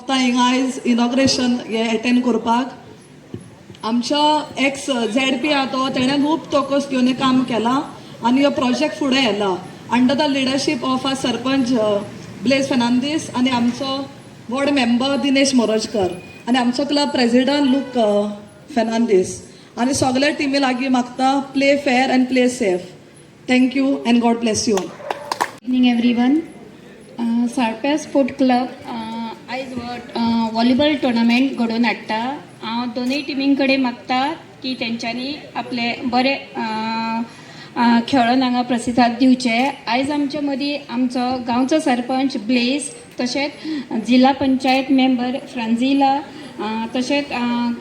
मागता हिंगा आयज इनॉग्रेशन हे अटेंड करपाक. आमच्या एक्स ZP आहा तो तेणें खूब तोकस घेवन काम केलां आनी हो प्रोजेक्ट फुडें येला under the leadership of our sarpanch Blaise Fernandes आनी आमचो वॉर्ड मेंबर दिनेश मोरजकर आनी आमचो क्लब प्रेसिडेंट लूक फेर्नांदीस आनी सगळे टिमी लागीं मागता play fair and play safe. Thank you and God bless you all. Evening everyone. Salpe sport club आयज व्हॉलीबॉल टुर्नामेंट घडोवन हाडटा. हांव दोनूय टिमीं कडेन मागता की तेंच्यांनी आपले बरे खेळून हांगा प्रतिसाद दिवचे. आयज आमचे मदीं आमचो गांवचो सरपंच ब्लेज, तशेंच जिल्हा पंचायत मेंबर फ्रांजिला, तशेंच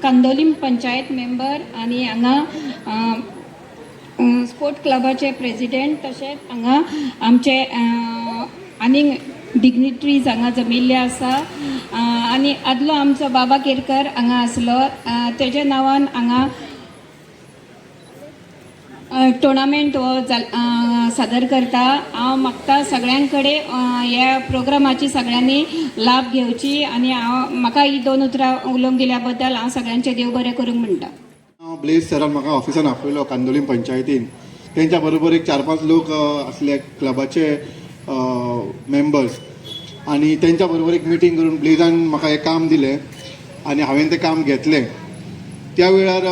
कांदोलीम पंचायत मेंबर आनी हांगा स्पोर्ट क्लबाचे प्रेसिडेंट, तशेंच हांगा आमचे आनीक डिग्निटरीज हांगा जमिल्ले आसा. आनी आदलो आमचो बाबा केरकर हांगा आसलो, तेज्या नांवान हांगा टुर्नामेंट हो सादर करता. हांव मागता सगळ्यां कडेन ह्या प्रोग्रामाची सगळ्यांनी लाभ घेवची आनी म्हाका ही 2 उतरां उलोवंक दिल्या बद्दल हांव सगळ्यांचे देव बरें करूंक म्हणटा. ब्लेज सरान म्हाका ऑफिसान आपयलो कांदोलीम पंचायतीन. तेंच्या बरोबर एक 4-5 लोक असले क्लबाचे मेंबर्स आनी तेंच्या बरोबर एक मिटींग करून ब्लेजान म्हाका हें काम दिलें आनी हांवें तें काम घेतलें. त्या वेळार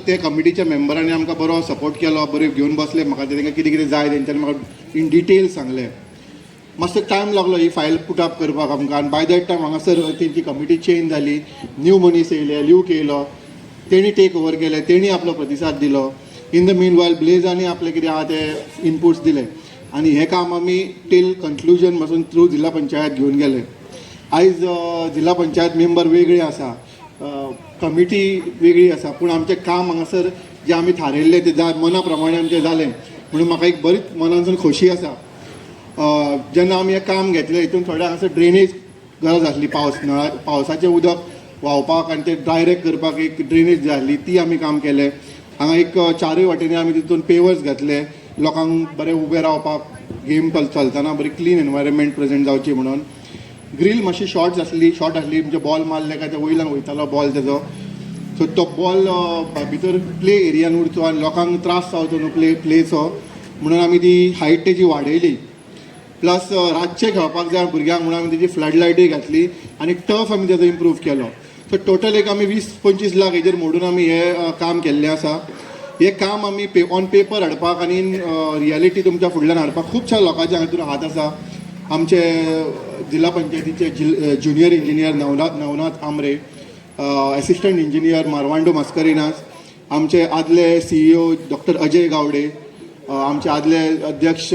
त्या कमिटीच्या मेंबरांनी आमकां बरो सपोर्ट केलो, बरे घेवन बसले. म्हाका तेंकां कितें कितें जाय तेंच्यांनी म्हाका इन डिटेल सांगलें. मातसो टायम लागलो ही फायल पुटअप करपाक आमकां आनी बाय दॅट टायम हांगासर तेंची कमिटी चेंज जाली, न्यू मनीस येयले, ल्यूक येयलो, तेणी टेक ओवर केले, तेणी आपलो प्रतिसाद दिलो. इन द मीन वायल ब्लेजांनी आपले कितें आहा ते इनपुट्स दिले आनी हें काम आमी टील कन्क्लुजन पासून थ्रू जिल्हा पंचायत घेवन गेले. आयज जिल्हा पंचायत मेंबर वेगळे आसा, कमिटी वेगळी आसा, पूण आमचें काम हांगासर जें आमी थारायल्लें तें मना प्रमाणे आमचें जालें म्हणून म्हाका एक बरीच मनानसून खोशी आसा. जेन्ना आमी हें काम घेतलें हितून थोडे हांगासर ड्रेनेज गरज आसली, पावसाचें उदक व्हांवपाक आनी तें डायरेक्ट करपाक एक ड्रेनेज जाय आसली, ती आमी काम केलें. हांगा एक 4 वाटेनी आमी तितून पेवर्स घातले, लोकांक बरें उबें रावपाक, गेम चलतना बरी क्लीन एनवायरमेंट प्रेजेंट जावची म्हणून. ग्रील मातशी शॉर्ट आसली म्हणजे बॉल मारले काय ते वयल्यान वयतालो बॉल तेजो, सो तो बॉल भितर प्ले एरियान उरचो आनी लोकांक त्रास जावचो न्हू प्लेचो म्हणून आमी ती हायट तेजी वाडयली. प्लस रातचें खेळपाक जाय भुरग्यांक म्हणून आमी तेजी फ्लड लायटूय घातली आनी टफ आमी तेजो इम्प्रूव केलो. सो टोटल एक आमी 20-25 लाख हेजेर मोडून आमी हें काम केल्लें आसा. हें काम आमी ऑन पेपर हाडपाक आनी रियलिटी तुमच्या फुडल्यान हाडपाक खुबश्या लोकांचे हातूंत हात आसा. आमचे जिल्हा पंचायतीचे junior engineer Navnath Amre, assistant engineer मारवांडो मास्करिनास, आमचे आदले CEO डॉक्टर अजय गावडे, आमचे आदले अध्यक्ष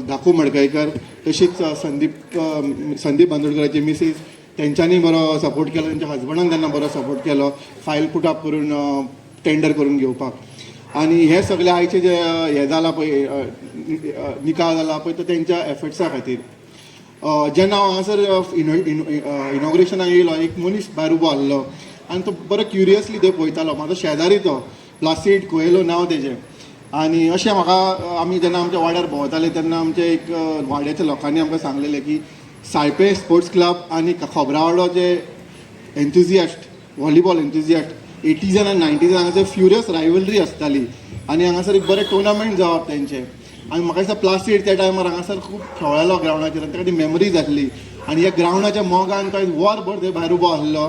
धाकू मडकयकर, तशीच संदीप बांदोडकराची मिसीस, तेंच्यांनी बरो सपोर्ट केलो, तेंच्या हजबंडान त्यांना बरो सपोर्ट केलो फायल पुटअप करून टेंडर करून घेवपाक. आनी हे सगळे आयचे जे हें जाला पळय निकाल जाला पळय तो तेंच्या एफर्ट्सा खातीर. जेन्ना हांव हांगासर इनॉग्रेशनाक येयलो एक मनीस भायर उबो आसलो आनी तो बरो क्युरियसली थंय पळयतालो. म्हाजो शेजारी तो प्लासीड कोयलो नांव तेजें. आनी अशें म्हाका आमी जेन्ना आमच्या वाड्यार भोंवताले तेन्ना आमचे एक वाड्याच्या लोकांनी आमकां सांगलेलें की साळपे स्पोर्ट्स क्लब आनी खोबरावाडो जे एन्थुजियास्ट व्हॉलीबॉल एन्थुजियास्ट 80s आनी 90s हांगासर फ्युरियस रायवलरी आसताली आनी हांगासर एक बरें टुर्नामेंट जावप तेंचे. आनी म्हाका दिसता प्लासीड त्या टायमार हांगासर खूब खेळ्ळो ग्रावंडाचेर आनी ताका ती मेमरी जातली. आनी ह्या ग्रावंडाच्या मोगान तो वरभर थंय भायर उबो आसलो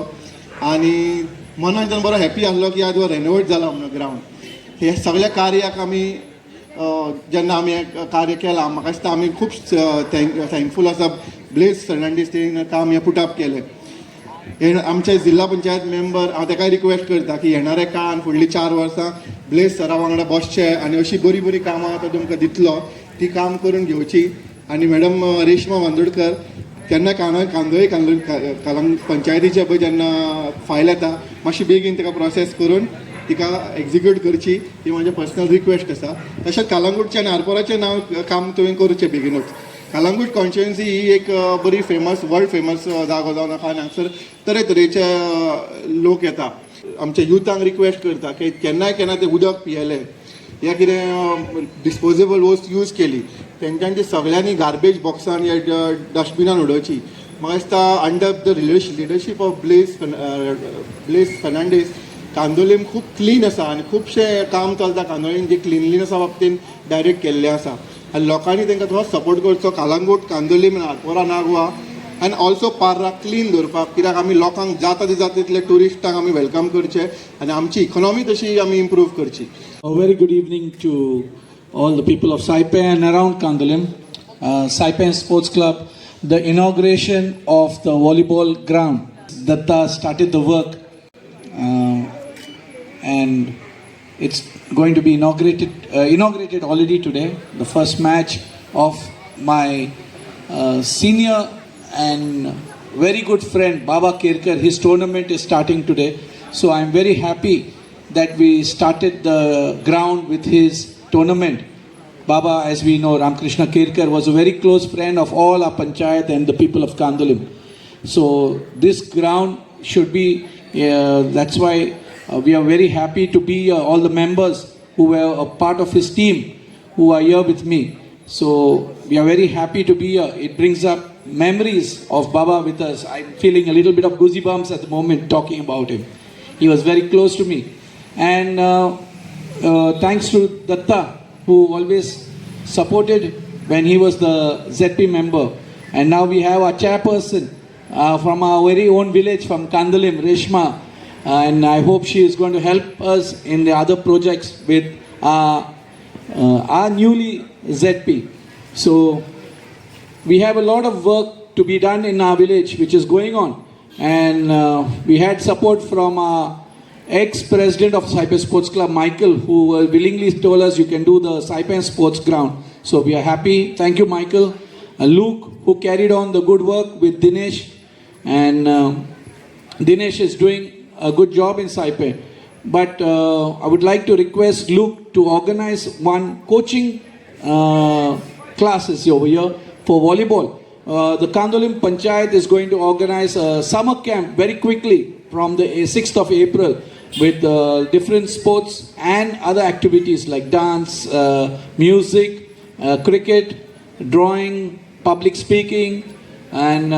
आनी मनान बरो हॅप्पी आसलो की आज हो रेनोवेट जाला म्हणून ग्रावंड. हे सगळ्या कार्याक आमी जेन्ना आमी हें कार्य केलां म्हाका दिसता आमी खूब थँकफूल आसा. ब्लेज फेर्नांदीस तेणें काम हें पुटअप केलें. हे आमचे जिल्हा पंचायत मेंबर हांव ताका रिक्वेस्ट करता की येणारे काळ फुडलीं 4 वर्सां ब्लेज सरा वांगडा बसचे आनी अशी बरी बरी कामां तो तुमकां दितलो ती काम करून घेवची. आनी मॅडम रेश्मा बांदोडकर केन्ना कांदोळी पंचायतीचे पळय जेन्ना फायल येता मातशी बेगीन ताका प्रोसेस करून तिका एक्झिक्यूट करची ही म्हाजें पर्सनल रिक्वेस्ट आसा. तशेंच कालांगूटचें आनी आरपोराचें नांव काम तुवें करूचें बेगीनूच. कालांगूट कॉन्स्टिट्युएन्सी ही एक बरी फेमस वर्ल्ड फेमस जागो जावन आसा आनी हांगासर तरेतरेचे लोक येता. आमच्या युथांक रिक्वेस्ट करता की केन्नाय केन्ना ते उदक पियेलें या कितें डिस्पोजेबल वस्त यूज केली तेंच्यांची सगळ्यांनी गार्बेज बॉक्सान या डस्टबिनान उडोवची. म्हाका दिसता under the leadership of bless Fernandes Candolim खूब क्लीन आसा आनी खुबशें काम चलता कांदोलीन जे क्लिनलीनसा बाबतीन डायरेक्ट केल्लें आसा आनी लोकांनी तांकां थोडो सपोर्ट करचो कालांगूट कांदोलीम आरपोरा नागवा आनी ऑल्सो पार्रा क्लीन दवरपाक कित्याक आमी लोकांक जाता तितले टुरिस्टांक आमी वेलकम करचे आनी आमची इकॉनॉमी तशी आमी इम्प्रूव करची. A very good evening to all the people of Saipan and around Kandolim. Saipan Sports Club, the inauguration of the volleyball ground. Datta started the work and it's going to be inaugurated already today. The first match of my senior and very good friend Baba Kerkar, his tournament is starting today. So I'm very happy that we started the ground with his tournament. Baba, as we know, Ramakrishna Kerkar was a very close friend of all our panchayat and the people of Kandolim. So this ground should be, that's why we are very happy to be all the members who were a part of his team who are here with me. So we are very happy to be here. It brings up memories of Baba with us. I'm feeling a little bit of goosebumps at the moment talking about him. He was very close to me. And thanks to Datta, who always supported when he was the ZP member. And now we have our chairperson from our very own village, from Kandolim, Reshma. And I hope she is going to help us in the other projects with our newly ZP. So we have a lot of work to be done in our village, which is going on. And we had support from our ex-president of Saipan Sports Club, Michael, who willingly told us you can do the Saipan Sports Ground. So we are happy. Thank you, Michael. Luke, who carried on the good work with Dinesh. And Dinesh is doing a good job in Saipan. But I would like to request Luke to organize one coaching classes over here for volleyball. The Kandolim Panchayat is going to organize a summer camp very quickly from the 6th of April with different sports and other activities like dance, music, cricket, drawing, public speaking, and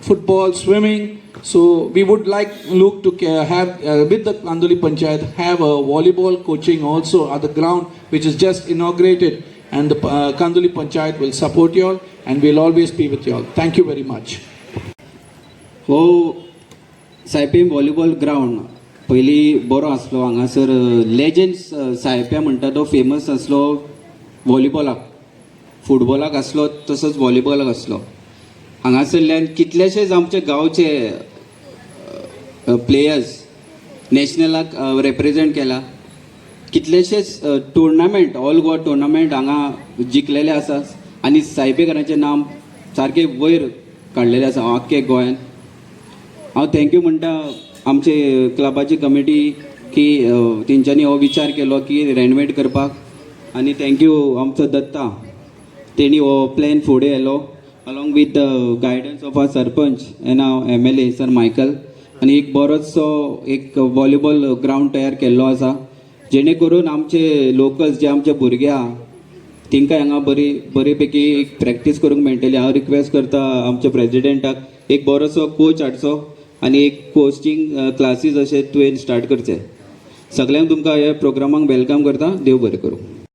football, swimming. So we would like Luke to have with the Kandolim Panchayat have a volleyball coaching also at the ground which is just inaugurated, and the Kandolim Panchayat will support you all and will always be with you all. Thank you very much. हो सायपें volleyball ground पयलीं बरो आसलो. हांगासर legends सायप्या म्हणटा तो famous आसलो व्हॉलीबॉलाक, फुटबॉलाक आसलो तसोच व्हॉलीबॉलाक आसलो. हांगासरल्यान कितलेशेच आमचे गांवचे प्लेयर्स नॅशनलाक रिप्रेझेंट केला. कितलेशेच टुर्नामेंट ऑल गोवा टुर्नामेंट हांगा जिखलेले आसा आनी सायपेकरांचें नांव सारकें वयर काडलेलें आसा आख्खे गोंयांत. हांव थँक्यू म्हणटा आमचे क्लबाची कमिटी की तेंच्यांनी हो विचार केलो की रेनोवेट करपाक. आनी थँक्यू आमचो दत्ता, तेणी हो प्लॅन फुडें व्हेलो along with the guidance of our sarpanch and our MLA sir Michael. आनी एक बरोचसो एक व्हॉलीबॉल ग्राउंड तयार केल्लो आसा जेणे करून आमचे लोकल्स जे आमचे भुरगे आहा तांकां हांगा बरे पैकी एक प्रॅक्टीस करूंक मेळटली. हांव रिक्वेस्ट करता आमच्या प्रेजिडेंटाक एक बरोसो कोच हाडचो आनी एक कोचिंग क्लासीस अशे तुवें स्टार्ट करचे. सगळ्यांक तुमकां ह्या प्रोग्रामाक वेलकम करता. देव बरें करूं.